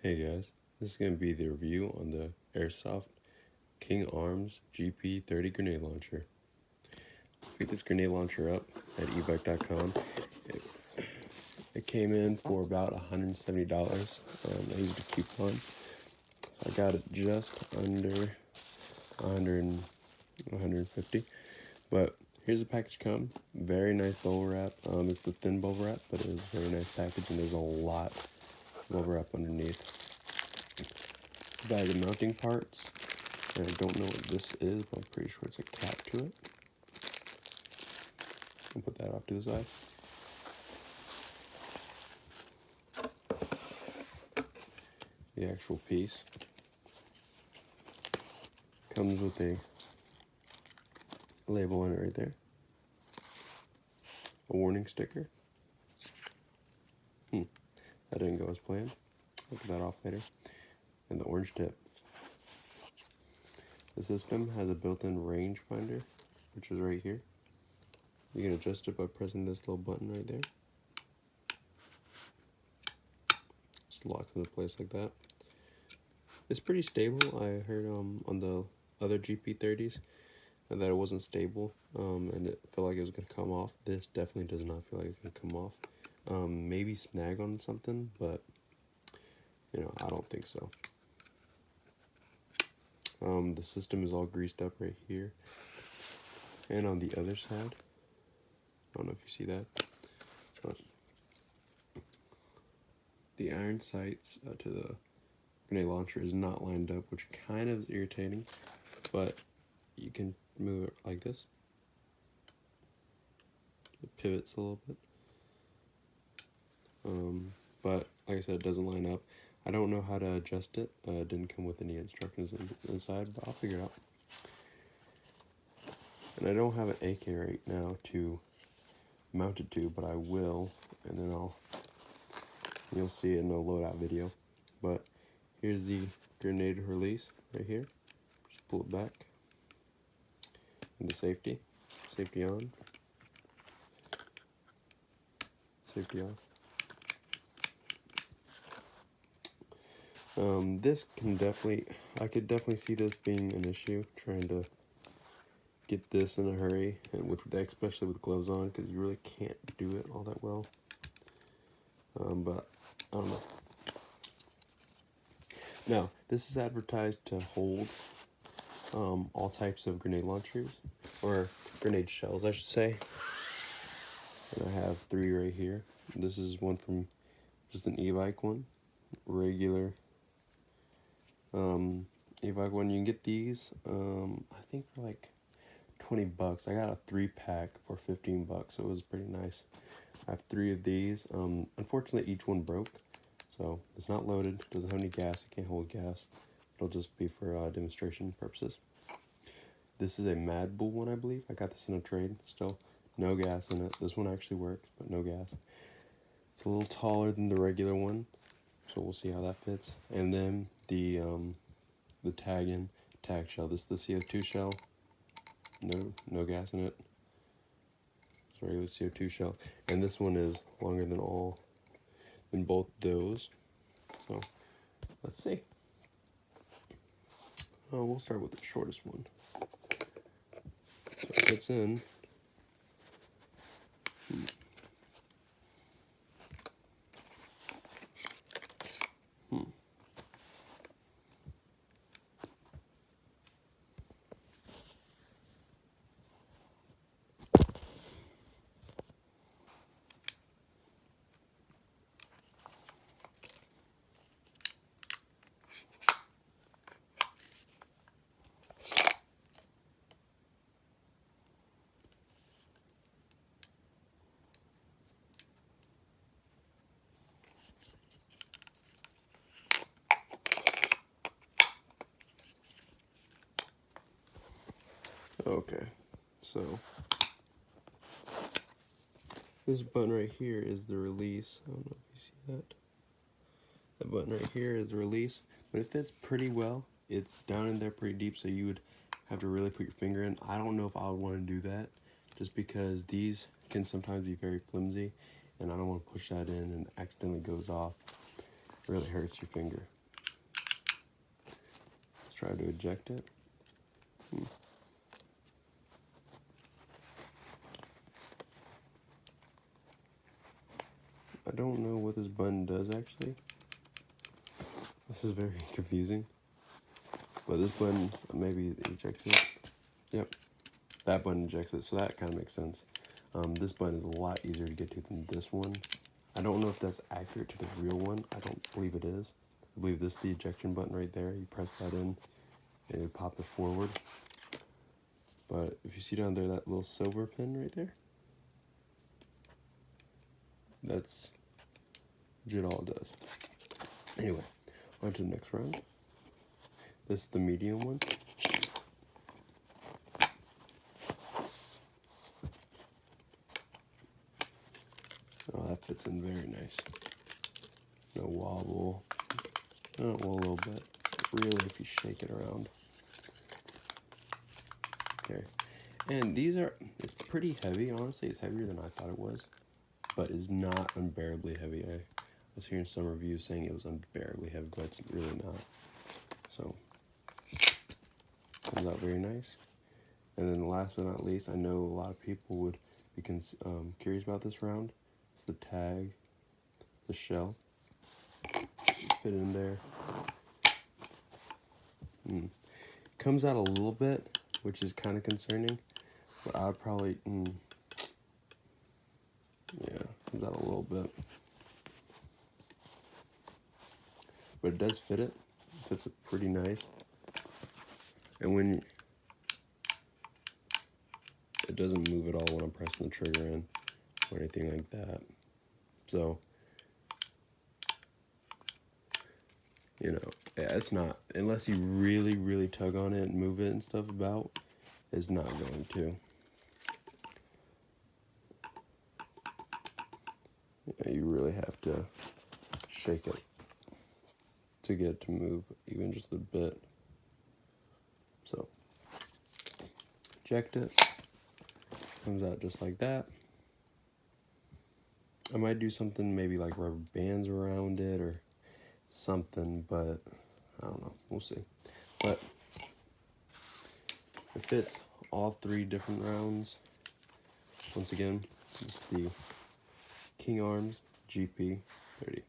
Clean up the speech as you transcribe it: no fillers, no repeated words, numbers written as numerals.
Hey guys, this is going to be the review on the Airsoft King Arms GP30 grenade launcher. Picked this grenade launcher up at ebike.com. It came in for about $170. I used a coupon, so I got it just under 150. But here's the package come. Very nice bubble wrap. It's the thin bubble wrap, but it is a very nice package, and there's a lot of bubble wrap underneath. Bag of mounting parts. And I don't know what this is, but I'm pretty sure it's a cap to it. I'll put that off to the side. The actual piece comes with a label on it right there. A warning sticker. That didn't go as planned. I'll get that off later. And the orange tip. The system has a built-in range finder, which is right here. You can adjust it by pressing this little button right there. Just locks into place like that. It's pretty stable. I heard on the other GP30s that it wasn't stable, and it felt like it was going to come off. This definitely does not feel like it's going to come off. Maybe snag on something, but I don't think so. The system is all greased up right here, and on the other side, I don't know if you see that, but the iron sights to the grenade launcher is not lined up, which kind of is irritating, but you can move it like this. It pivots a little bit, but like I said, it doesn't line up. I don't know how to adjust it. It didn't come with any instructions inside, but I'll figure it out. And I don't have an AK right now to mount it to, but I will, and then you'll see it in a loadout video. But here's the grenade release right here. Just pull it back. And the safety on, safety off. This can I could definitely see this being an issue, trying to get this in a hurry, and especially with gloves on, because you really can't do it all that well. But I don't know. Now, this is advertised to hold all types of grenade launchers, or grenade shells, I should say. And I have 3 right here. This is one from just an e-bike one, regular e-bike one. You can get these, I think for like $20. I got a 3-pack for $15, so it was pretty nice. I have 3 of these. Unfortunately, each one broke, so it's not loaded. Doesn't have any gas. It can't hold gas. It'll just be for demonstration purposes. This is a Mad Bull one, I believe. I got this in a trade. Still, no gas in it. This one actually works, but no gas. It's a little taller than the regular one, so we'll see how that fits. And then the tag shell. This is the CO2 shell. No gas in it. It's a regular CO2 shell. And this one is longer than both those. So let's see. We'll start with the shortest one. So it fits in. Okay, so this button right here is the release. I don't know if you see that. That button right here is the release, but it fits pretty well. It's down in there pretty deep, so you would have to really put your finger in. I don't know if I would want to do that, just because these can sometimes be very flimsy, and I don't want to push that in and accidentally goes off. really hurts your finger. Let's try to eject it. I don't know what this button does actually. This is very confusing. But this button, maybe ejects it. Yep, that button ejects it, so that kind of makes sense. This button is a lot easier to get to than this one. I don't know if that's accurate to the real one. I don't believe it is. I believe this is the ejection button right there. You press that in and it pop it forward. But if you see down there that little silver pin right there, that's legit all it does. Anyway, on to the next round. This is the medium one. Oh, that fits in very nice. No wobble. Oh, well, a little bit. Really, if you shake it around. Okay. And these are, it's pretty heavy, honestly. It's heavier than I thought it was. But it's not unbearably heavy. I was hearing some reviews saying it was unbearably heavy, but it's really not. So, comes out very nice. And then last but not least, I know a lot of people would be curious about this round. It's the tag, the shell. Fit in there. Comes out a little bit, which is kind of concerning. But I'd probably, yeah, comes out a little bit. But it does fit it. It fits it pretty nice. And when it doesn't move at all when I'm pressing the trigger in or anything like that. So, you know, yeah, it's not, unless you really, really tug on it and move it and stuff about, it's not going to. Yeah, you really have to shake it to get it to move even just a bit. So, eject it. Comes out just like that. I might do something maybe like rubber bands around it or something, but I don't know. We'll see. But it fits all 3 different rounds. Once again, it's the King Arms GP30.